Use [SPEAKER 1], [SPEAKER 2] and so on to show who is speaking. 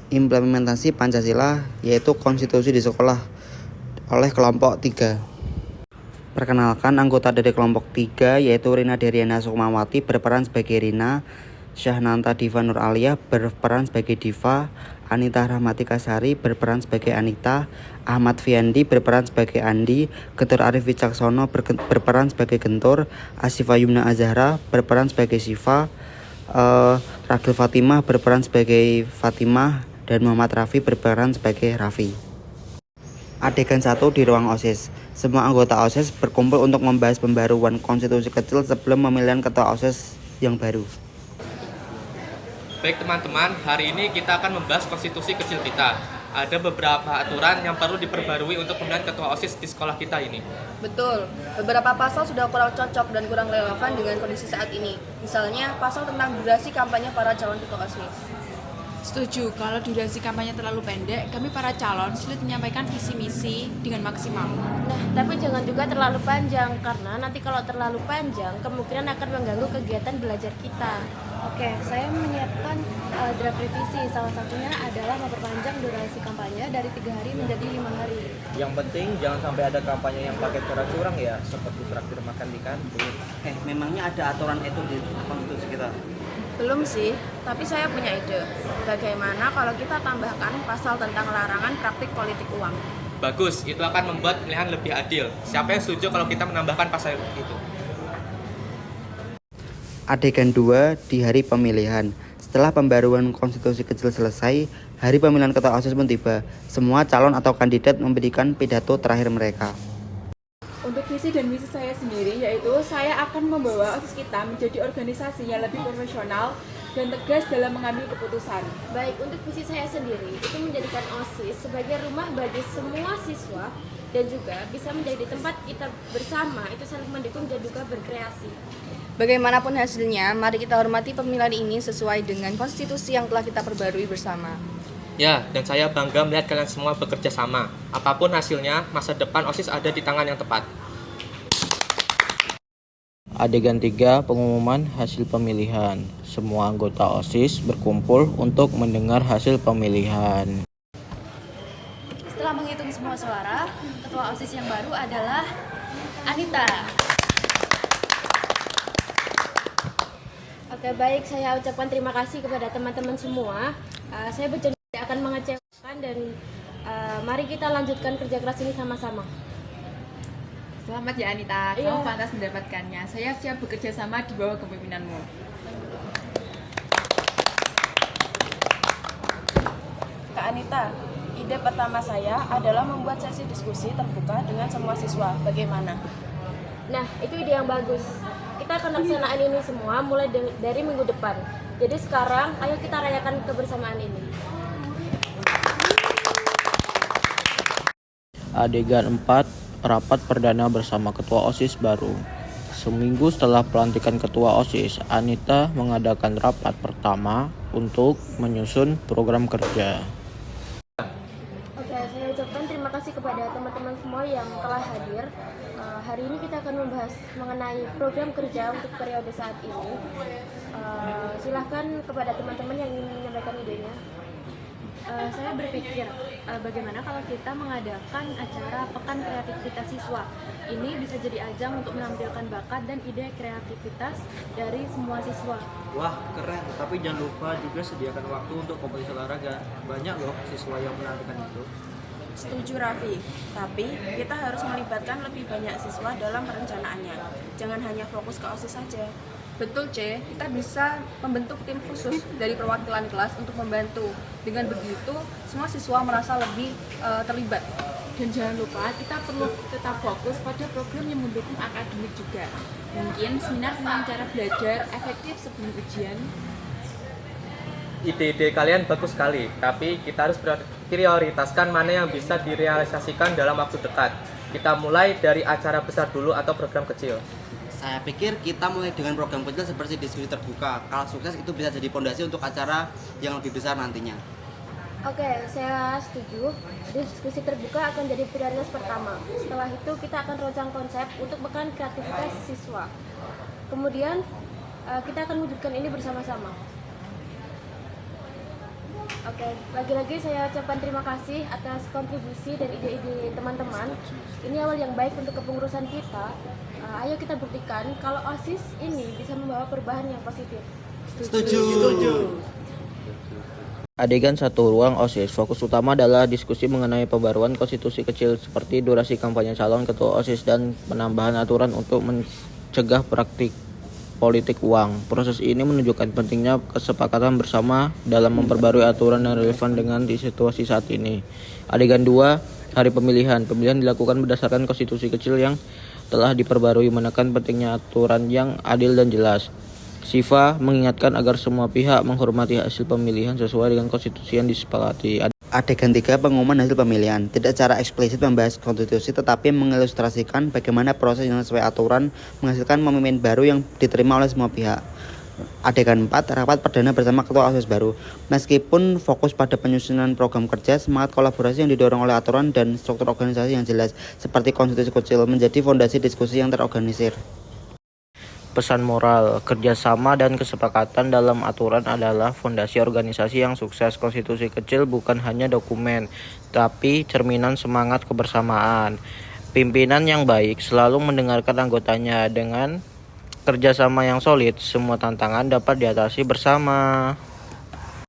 [SPEAKER 1] implementasi Pancasila, yaitu konstitusi di sekolah oleh kelompok 3. Perkenalkan anggota dari kelompok 3 yaitu Rina Deriana Sukmawati berperan sebagai Rina, Syahnanta Diva Nur Aliyah berperan sebagai Diva, Anita Rahmatika Sari berperan sebagai Anita, Ahmad Fiandi berperan sebagai Andi, Gentur Arif Wicaksono berperan sebagai Gentur, Asifa Yumna Azahra berperan sebagai Siva, Ragil Fatimah berperan sebagai Fatimah, dan Muhammad Rafi berperan sebagai Rafi. Adegan 1 di ruang OSIS. Semua anggota OSIS berkumpul untuk membahas pembaruan konstitusi kecil sebelum pemilihan ketua OSIS yang baru.
[SPEAKER 2] Baik teman-teman, hari ini kita akan membahas konstitusi kecil kita. Ada beberapa aturan yang perlu diperbarui untuk pemilihan ketua OSIS di sekolah kita ini.
[SPEAKER 3] Betul, beberapa pasal sudah kurang cocok dan kurang relevan dengan kondisi saat ini. Misalnya, pasal tentang durasi kampanye para calon ketua OSIS.
[SPEAKER 4] Setuju, kalau durasi kampanye terlalu pendek, kami para calon sulit menyampaikan visi misi dengan maksimal.
[SPEAKER 5] Nah, tapi jangan juga terlalu panjang, karena nanti kalau terlalu panjang, kemungkinan akan mengganggu kegiatan belajar kita.
[SPEAKER 6] Oke, saya menyiapkan draft revisi. Salah satunya adalah memperpanjang durasi kampanye dari 3 hari menjadi 5 hari.
[SPEAKER 7] Yang penting jangan sampai ada kampanye yang pakai cara curang ya, seperti traktir makan di kantin.
[SPEAKER 1] Memangnya ada aturan itu di konstitusi kita?
[SPEAKER 3] Belum sih, tapi saya punya ide. Bagaimana kalau kita tambahkan pasal tentang larangan praktik politik uang?
[SPEAKER 2] Bagus, itu akan membuat pemilihan lebih adil. Siapa yang setuju kalau kita menambahkan pasal itu?
[SPEAKER 1] Adegan 2 di hari pemilihan. Setelah pembaruan konstitusi kecil selesai, hari pemilihan ketua OSIS pun tiba. Semua calon atau kandidat memberikan pidato terakhir mereka.
[SPEAKER 4] Untuk visi dan misi saya sendiri, yaitu saya akan membawa OSIS kita menjadi organisasi yang lebih profesional dan tegas dalam mengambil keputusan.
[SPEAKER 5] Baik, untuk visi saya sendiri, itu menjadikan OSIS sebagai rumah bagi semua siswa dan juga bisa menjadi tempat kita bersama, itu saling mendukung dan juga berkreasi.
[SPEAKER 3] Bagaimanapun hasilnya, mari kita hormati pemilihan ini sesuai dengan konstitusi yang telah kita perbarui bersama.
[SPEAKER 2] Ya, dan saya bangga melihat kalian semua bekerja sama. Apapun hasilnya, masa depan OSIS ada di tangan yang tepat.
[SPEAKER 7] Adegan 3, pengumuman hasil pemilihan. Semua anggota OSIS berkumpul untuk mendengar hasil pemilihan.
[SPEAKER 6] Setelah menghitung semua suara, ketua OSIS yang baru adalah Anita.
[SPEAKER 5] Oke, baik, saya ucapkan terima kasih kepada teman-teman semua. Saya berjanji akan mengecewakan dan mari kita lanjutkan kerja keras ini sama-sama.
[SPEAKER 4] Selamat ya Anita, kamu pantas mendapatkannya. Saya siap bekerja sama di bawah kepemimpinanmu.
[SPEAKER 3] Kak Anita, ide pertama saya adalah membuat sesi diskusi terbuka dengan semua siswa. Bagaimana?
[SPEAKER 5] Nah, itu ide yang bagus. Kita akan laksanakan ini semua mulai dari minggu depan. Jadi sekarang, ayo kita rayakan kebersamaan ini.
[SPEAKER 7] Adegan 4, rapat perdana bersama ketua OSIS baru. Seminggu setelah pelantikan ketua OSIS, Anita mengadakan rapat pertama untuk menyusun program kerja.
[SPEAKER 5] Oke, saya ucapkan terima kasih kepada teman-teman semua yang telah hadir. Hari ini kita akan membahas mengenai program kerja untuk periode saat ini. Silahkan kepada teman-teman yang ingin menyampaikan idenya.
[SPEAKER 6] Saya berpikir bagaimana kalau kita mengadakan acara Pekan Kreativitas Siswa. Ini bisa jadi ajang untuk menampilkan bakat dan ide kreativitas dari semua siswa.
[SPEAKER 7] Wah, keren. Tapi jangan lupa juga sediakan waktu untuk kompetisi olahraga. Banyak loh siswa yang menantikan itu.
[SPEAKER 3] Setuju Raffi, tapi kita harus melibatkan lebih banyak siswa dalam perencanaannya. Jangan hanya fokus ke OSIS saja.
[SPEAKER 8] Betul C, kita bisa membentuk tim khusus dari perwakilan kelas untuk membantu. Dengan begitu, semua siswa merasa lebih terlibat.
[SPEAKER 4] Dan jangan lupa, kita perlu tetap fokus pada program yang mendukung akademik juga. Mungkin seminar tentang cara belajar efektif sebelum ujian.
[SPEAKER 2] Ide-ide kalian bagus sekali, tapi kita harus prioritaskan mana yang bisa direalisasikan dalam waktu dekat. Kita mulai dari acara besar dulu atau program kecil.
[SPEAKER 1] Saya pikir kita mulai dengan program kecil seperti diskusi terbuka. Kalau sukses itu bisa jadi fondasi untuk acara yang lebih besar nantinya.
[SPEAKER 5] Oke, saya setuju. Diskusi terbuka akan jadi prioritas pertama. Setelah itu kita akan rancang konsep untuk pekan kreativitas siswa. Kemudian kita akan wujudkan ini bersama-sama. Oke, lagi-lagi saya ucapkan terima kasih atas kontribusi dan ide-ide teman-teman. Ini awal yang baik untuk kepengurusan kita. Ayo kita buktikan kalau OSIS ini bisa membawa perubahan yang positif.
[SPEAKER 7] Adegan 1 ruang OSIS. Fokus utama adalah diskusi mengenai pembaruan konstitusi kecil seperti durasi kampanye calon ketua OSIS dan penambahan aturan untuk mencegah praktik politik uang. Proses ini menunjukkan pentingnya kesepakatan bersama dalam memperbarui aturan yang relevan dengan di situasi saat ini. Adegan 2, hari pemilihan. Pemilihan dilakukan berdasarkan konstitusi kecil yang telah diperbarui, menekan pentingnya aturan yang adil dan jelas. Siva mengingatkan agar semua pihak menghormati hasil pemilihan sesuai dengan konstitusi yang disepakati.
[SPEAKER 1] Adegan 3, pengumuman hasil pemilihan. Tidak secara eksplisit membahas konstitusi, tetapi mengilustrasikan bagaimana proses yang sesuai aturan menghasilkan pemimpin baru yang diterima oleh semua pihak. Adegan 4, rapat perdana bersama ketua OSIS baru. Meskipun fokus pada penyusunan program kerja, semangat kolaborasi yang didorong oleh aturan dan struktur organisasi yang jelas, seperti konstitusi kecil, menjadi fondasi diskusi yang terorganisir.
[SPEAKER 7] Pesan moral, kerjasama dan kesepakatan dalam aturan adalah fondasi organisasi yang sukses. Konstitusi kecil bukan hanya dokumen, tapi cerminan semangat kebersamaan. Pimpinan yang baik selalu mendengarkan anggotanya. Dengan kerjasama yang solid, semua tantangan dapat diatasi bersama.